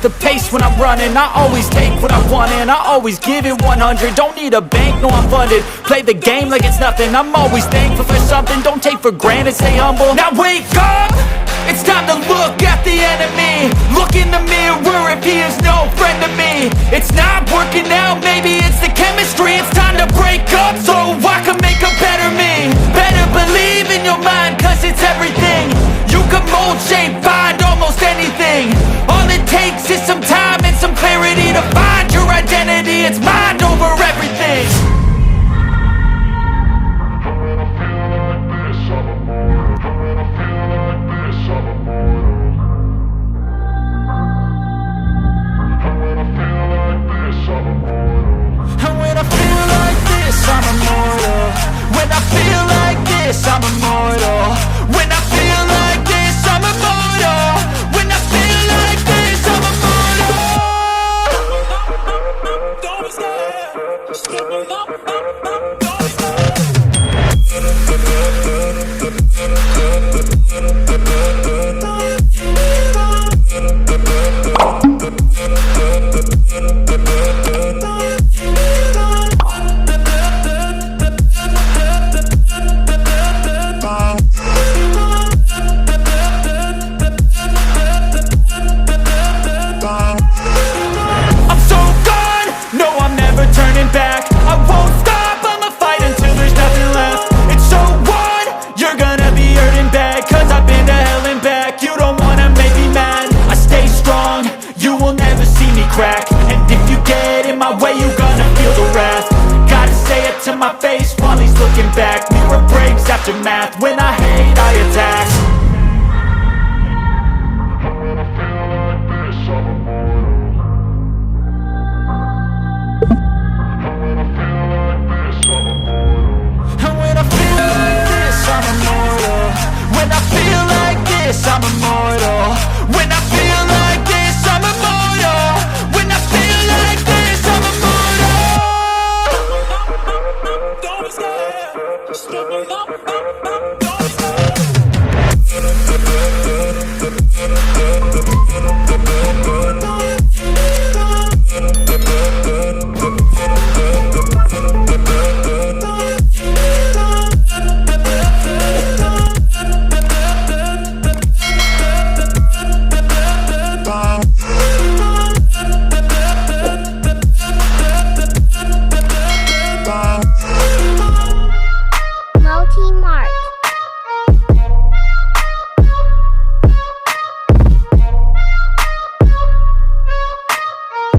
the pace when I'm running. I always take what I want and I always give it 100. Don't need a bank, no I'm funded. Play the game like it's nothing. I'm always thankful for something. Don't take for granted, stay humble. Now wake up, it's time to look at the enemy. Look in the mirror if he is no friend to me. It's not working out, maybe it's the chemistry. It's time to break up so I can make a better me. Better believe in your mind, cause it's everything. You can mold, shape, find almost anything. All it takes is some time and some clarity to find your identity. It's mind over everything. And when I feel like this, I'm immortal. When I feel like this, I'm immortal. When I feel like this, I'm immortal. When I feel like this, I'm immortal. Don't be scared. Just keep it up. Don't be scared. Turning back, I won't stop, I'ma fight until there's nothing left. It's so what? You're gonna be hurting bad, cause I've been to hell and back. You don't wanna make me mad, I stay strong, you will never see me crack. And if you get in my way, you're gonna feel the wrath. Gotta say it to my face while he's looking back. Mirror breaks after math, when I hate I attack.